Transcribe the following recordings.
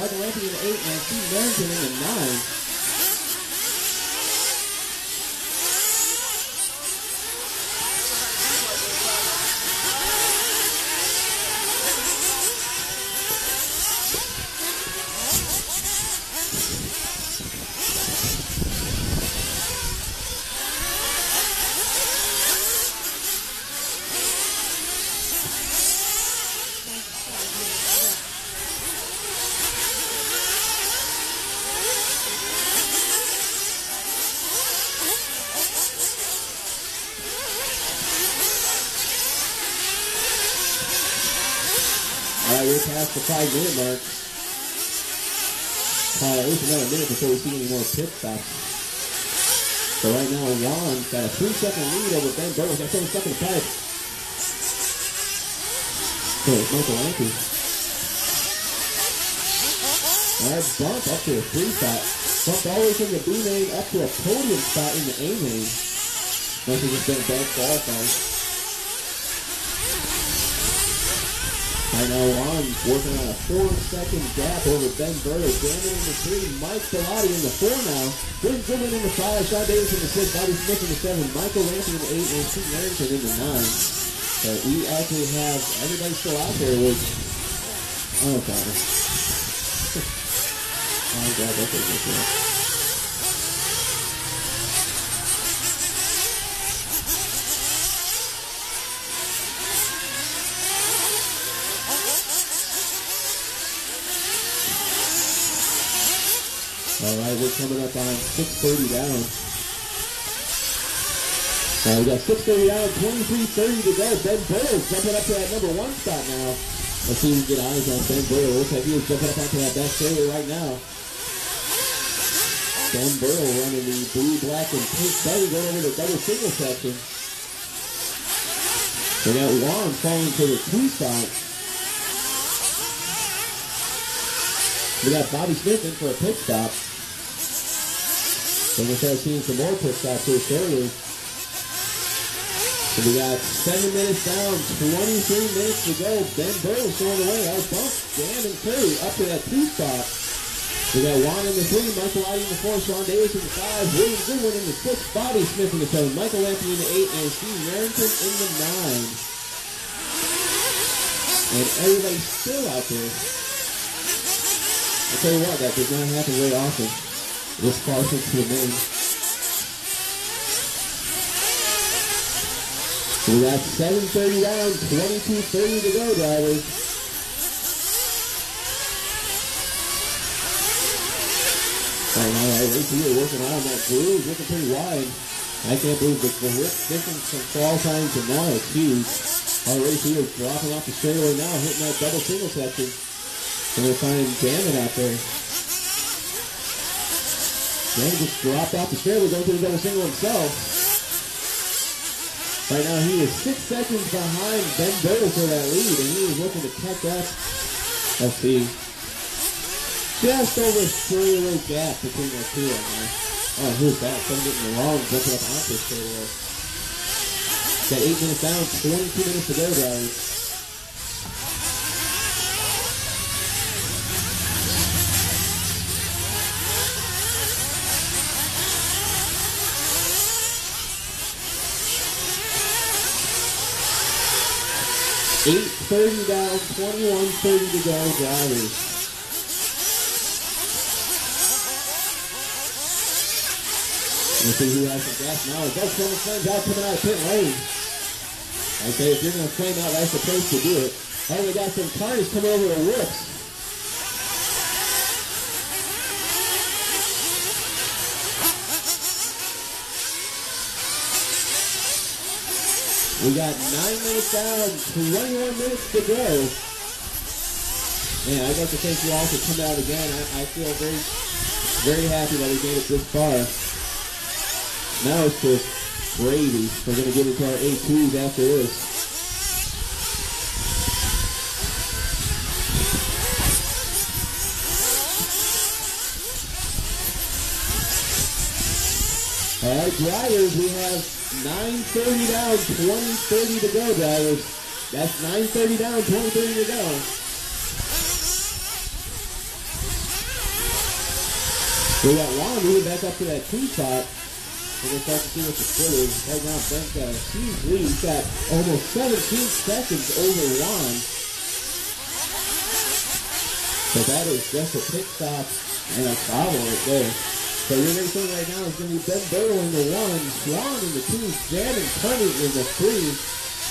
Michael Anthony in the 8, and Steve Merrington in the 9. We're past the 5-minute mark. At least another minute before we see any more pit stops. So right now, Juan's got a 3-second lead over Ben Burrows. Got 7 seconds to pipe. So it's Michael Anthony. Alright, bump up to a 3 spot. Bumped all the way from the B main up to a podium spot in the A main. Must have just been a bad qualifying. Right now, Juan's working on a 4-second gap over Ben Burrows. Gammon in the 3, Mike Bellotti in the 4 now. Glenn Goodwin in the 5, Sean Davis in the 6, Bobby Smith in the 7, Michael Anthony in the 8, and Steve Merrington in the 9. So we actually have everybody still out there with... Oh, God. Oh, God, that's a good one. All right, we're coming up on 6:30 down. We got 6:30 down, 23:30 to go. Ben Burrows jumping up to that number 1 spot now. Let's see if we can get eyes on Ben Burrows. Looks like he is jumping up onto that back fairway right now. Ben Burrows running the blue, black, and pink belly going over the double single section. We got Juan falling to the 2 spot. We got Bobby Smith in for a pit stop. So we'll start seeing some more pit stops here shortly. So we got 7 minutes down, 23 minutes to go. Ben Burrows throwing away. That was bumped. Dan and Curry up to that 2 spot. We got Juan in the 3, Michael Bellotti in the 4, Sean Davis in the 5, William Goodwin in the 6, Bobby Smith in the 7, Michael Anthony in the 8, and Steve Merrington in the 9. And everybody's still out there. I'll tell you what, that does not happen very often. This far into the main. We got 7:30 down, 22:30 to go, drivers. Right now, right here, working on that groove, looking pretty wide. I can't believe the difference from fall time to now is huge. Already here, dropping off the straightaway now, hitting that double single section. And we're finding Gammon out there. Gammon just dropped off the straightaway, going to the double single himself. Right now he is 6 seconds behind Ben Burrows for that lead, and he is looking to catch up. Let's see. Just over a straightaway gap between those two right now. Oh, who's that? Someone getting the wrong, jumping up onto the straightaway. Got 8 minutes down, 22 minutes to go, guys. $8:30 down, 21:30 to go, drivers. Let's see who has some gas now. Both Summer Flames out coming out of pit lane. Okay, if you're going to flame out, that's the place to do it. Oh, we got some cars coming over the whoops. We got 9 minutes down, 21 minutes to go. Man, I'd like to thank you all for coming out again. I feel very, very happy that we made it this far. Now it's just gravy. We're going to get into our A2s after this. All right, drivers, we have 9:30 down, 20:30 to go, drivers. That's 9:30 down, 20:30 to go. We got Juan moving back up to that 2 spot. We're going to start to see what the split is. Right now, Ben's got a huge lead. He's got almost 17 seconds over Juan. So that is just a pit stop and a foul right there. So your racing right now is going to be Ben Burrow in the 1, Juan in the 2, Jan and Tony in the 3.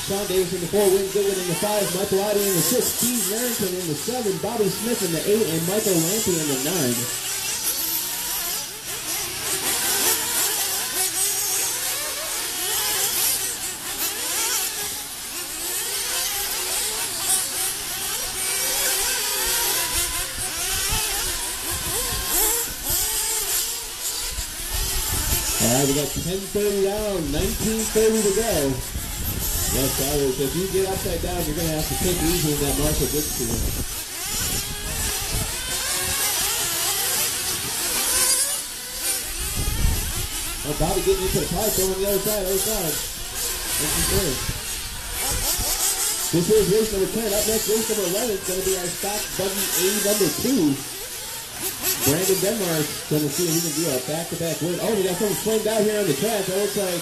Sean Davis in the 4, Wayne Goodwin in the 5, Michael Lottie in the 6, Steve Narrington in the 7, Bobby Smith in the 8, and Michael Lampy in the 9. Alright, we got 10:30 down, 19:30 to go. Yes, Cyrus, if you get upside down, you're going to have to take it easy in that Marshall Dix tool. Oh, Bobby getting into the pipe, going on the other side. This is race number 10. Up next, race number 11 is going to be our stock buggy A number 2. Brandon Denmark going to see if he can do a back-to-back win. Oh, we got someone slammed out here on the track. That looks like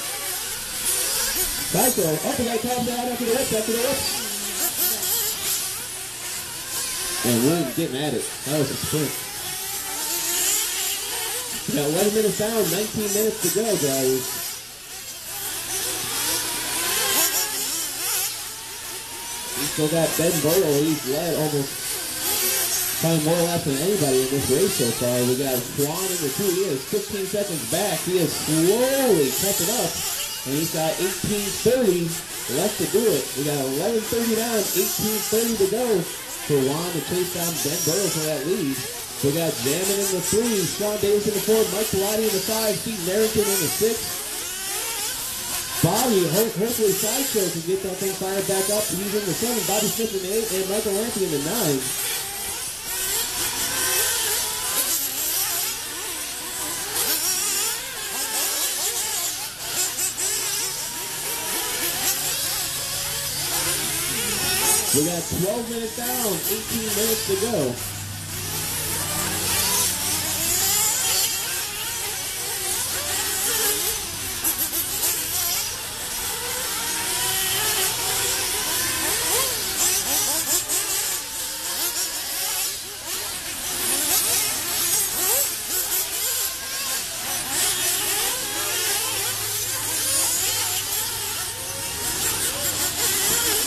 Psycho. Oh, we got calmed down after the whip. And Williams getting at it. That was a sprint. We got 11 minutes down, 19 minutes to go, guys. We still got Ben Burrow. He's led almost probably more or less than anybody in this race so far. We got Juan in the 2. He is 15 seconds back. He is slowly catching up. And he's got 18:30 left to do it. We got 11:30 down, 18:30 to go for Juan to chase down Ben Burrow for that lead. We got Jammin in the 3, Sean Davis in the 4, Mike Pilati in the 5, Steve Narrington in the 6. Bobby, hopefully Sideshow can get that thing fired back up. He's in the 7, Bobby Smith in the 8, and Michael Lampy in the 9. We got 12 minutes down, 18 minutes to go.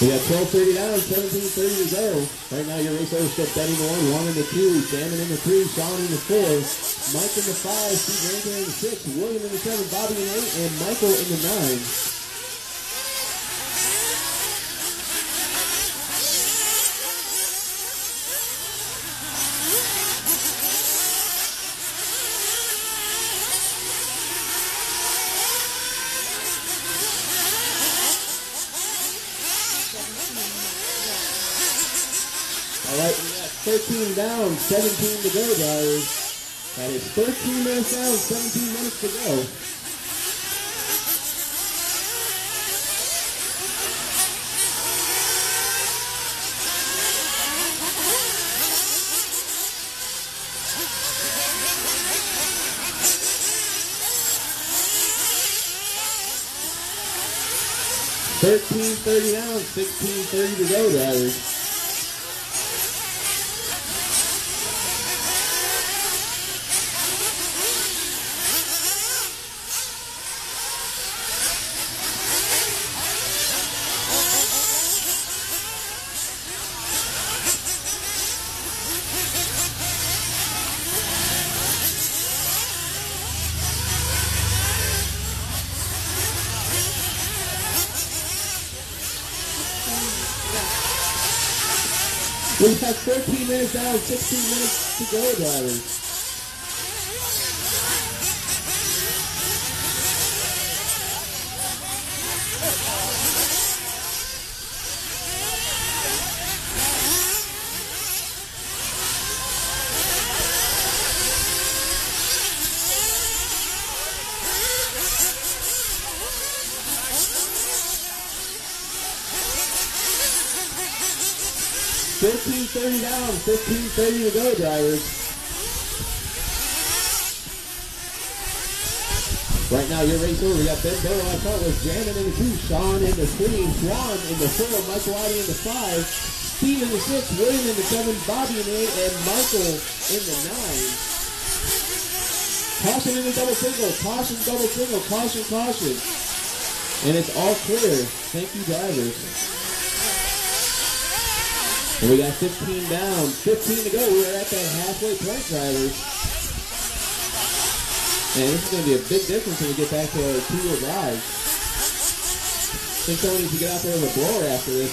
We got 12:30 down, 17:30 to go. Right now, your race order is still betting the 1, Juan in the 2, Damon in the 3, Sean in the 4, Mike in the 5, Steve Rankin in the 6, William in the 7, Bobby in the 8, and Michael in the 9. Alright, we got 13 down, 17 to go, guys. That is 13 minutes down, 17 minutes to go. $13.30 down, $16.30 to go, guys. We have 13 minutes down, 16 minutes to go, drivers. $13.30 down, $15.30 to go, drivers. Right now, your race over. We got Ben Burrow on front with Jamming in the 2, Sean in the 3, Swan in the 4, Michael Waddy in the 5, Steve in the 6, William in the 7, Bobby in the 8, and Michael in the 9. Caution in the double single, caution, double single, caution, caution. And it's all clear. Thank you, drivers. And we got 15 down, 15 to go. We are at that halfway point, drivers. And this is going to be a big difference when we get back to a two-wheel drive. I think someone needs to get out there with a blower after this.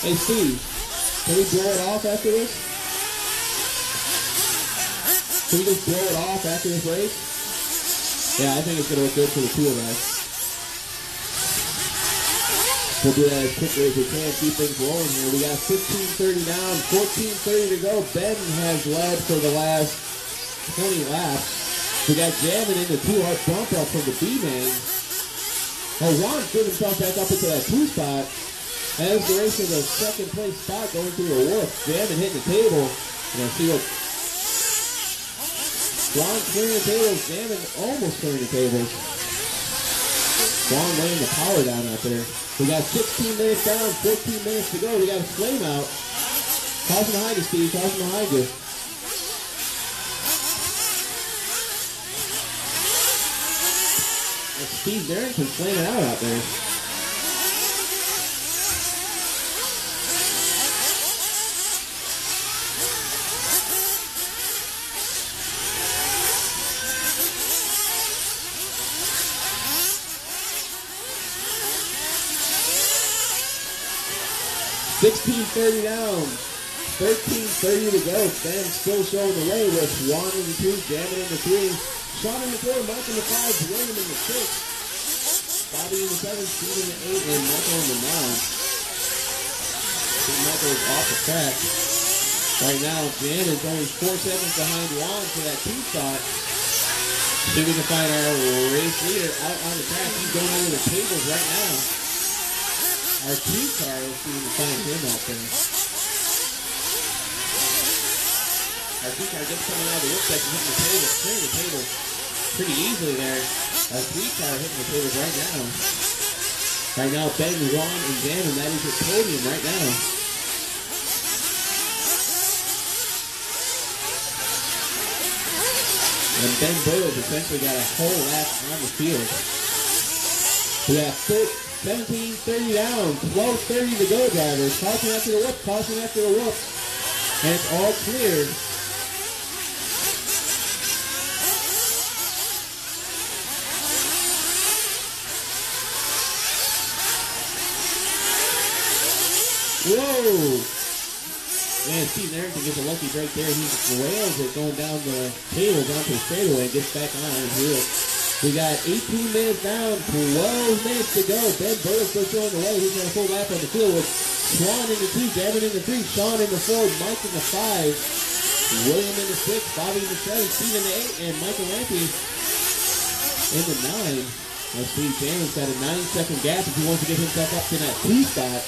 Hey, Steve, can we blow it off after this? Can we just blow it off after this race? Yeah, I think it's going to look good for the two of us. We'll do that as quickly as we can, keep things rolling here. We got 15:30 down, 14:30 to go. Ben has led for the last 20 laps. We got Jamming in the 2-hard bump up from the B-main. Oh, Juan threw himself back up into that 2 spot. As the race to the second place spot going through a whoop. Jamming hitting the table. And I see what Juan clearing the tables. Jamming almost clearing the tables. Juan laying the power down out there. We got 16 minutes down, 14 minutes to go. We got a flame out. Caution behind you, Steve. Caution behind you. And Steve Darrington flaming out there. $16.30 down, 13:30 to go. Ben still showing the way with Juan in the 2, Jamming in the 3, Sean in the 4, Mike in the 5, William in the 6, Bobby in the 7, Steve in the 8, and Michael in the 9. Michael is off the track. Right now, Jan is only 4 seconds behind Juan for that 2 spot. See if we can find our race leader out on the track. He's going under the tables right now. Our 2 car, let's see if we can find him out there. Our 2 car just coming out of the work section, hitting the table, clearing the table pretty easily there. Our 3 car hitting the tables right now. Right now, Ben, Juan, and Jamming, that is your podium right now. And Ben Burrows essentially got a whole lap on the field. We got 17:30 down, 12:30 to go, drivers. Caution after the whoop, caution after the whoop. And it's all clear. Whoa! Man, Steve Darrington gets a lucky break there. He rails it going down the tables onto the straightaway and gets back on his wheel. We got 18 minutes down, 12 minutes to go. Ben Burrows still showing the way. He's got a full lap on the field with Swan in the 2, Jamming in the 3, Sean in the 4, Mike in the 5, William in the 6, Bobby in the 7, Steve in the 8, and Michael Lampy in the 9. Let's see, Jamming's got a 9-second gap if he wants to get himself up to that 2 spot.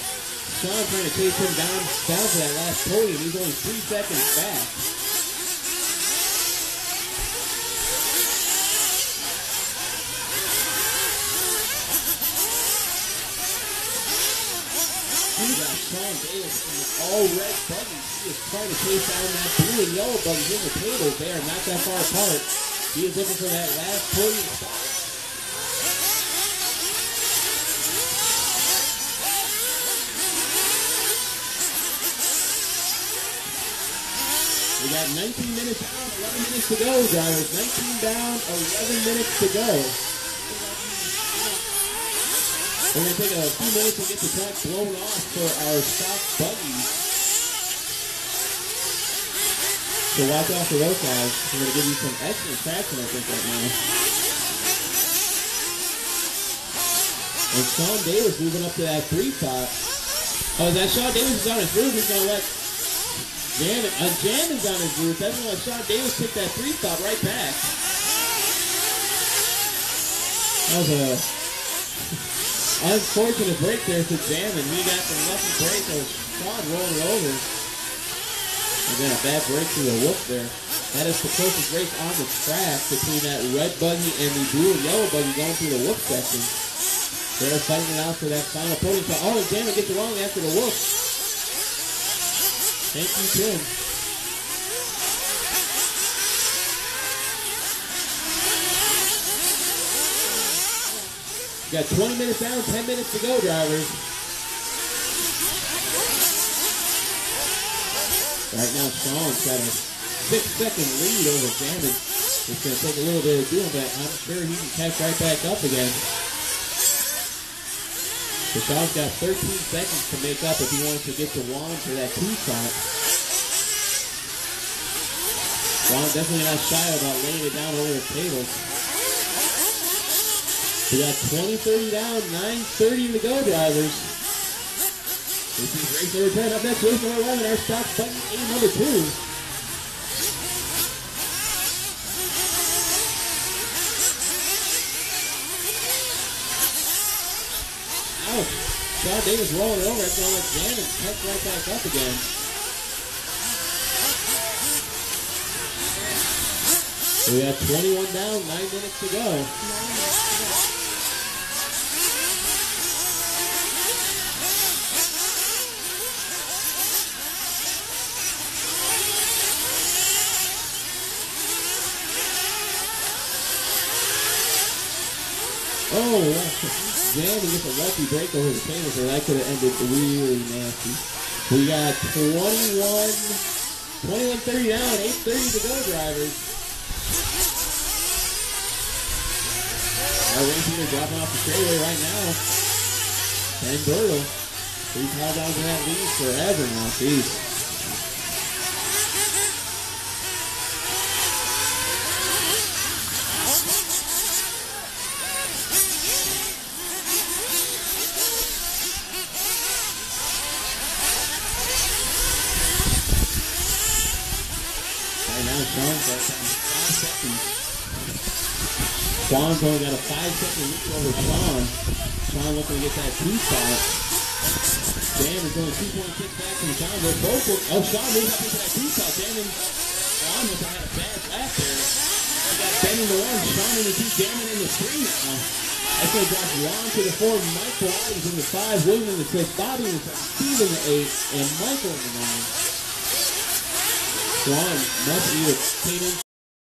Sean trying to chase him down to that last podium. He's only 3 seconds back. We got Sean Davis in the all red buggies. He is trying to chase down that blue and yellow buggies in the tables. They are not that far apart. He is looking for that last podium spot. We got 19 minutes down, 11 minutes to go, drivers. 19 down, 11 minutes to go. We're going to take a few minutes to get the track blown off for our stock buggies. So watch out for those guys. We're going to give you some excellent traction, I think, right now. And Sean Davis moving up to that 3 spot. Oh, that Sean Davis is on his roof. He's going to let Jamming's on his roof. That's going to let Sean Davis pick that 3 spot right back. That was a unfortunate break there for Jamming. He got some lucky break of Sean rolling over. And then a bad break through the whoop there. That is the closest race on the track between that red buggy and the blue and yellow buggy going through the whoop section. They're fighting it out for that final podium spot. Oh, and Gammon gets along after the whoop. Thank you, Tim. Got 20 minutes down, 10 minutes to go, drivers. Right now, Sean's got a 6-second lead over Gammon. It's going to take a little bit of doing, but I'm sure he can catch right back up again. So Sean's got 13 seconds to make up if he wants to get to Juan for that 2 spot. Juan definitely not shy about laying it down over the tables. We got 20-30 down, 9:30 to go, drivers. This is race number 10. Up next, race number 11, our stop button, aim number 2. Ouch. Shaw Davis rolling it over. It's going to let Gammon catch right back up again. We got 21 down, 9 minutes to go. Oh, Gammon gets a lucky break over the table, so that could have ended really nasty. We got 21-30 down, 8:30 to go, drivers. Our race leader dropping off the straightaway right now. Ben Bertle. He's held on to that lead forever now. Jeez. Sean's only got a 5-second lead over Sean. Sean looking to get that 2 spot. Dan is only 2.6 back from Sean. They're both Sean moves up into that 2 spot. Dan and Sean must have had a bad lap there. They got Ben in the 1, Sean in the 2, Gammon in the 3 now. That's going to drop Ron to the 4, Mike Pilates in the 5, William in the 6, Bobby in the 7, Steve in the 8, and Michael in the 9. Ron must either came in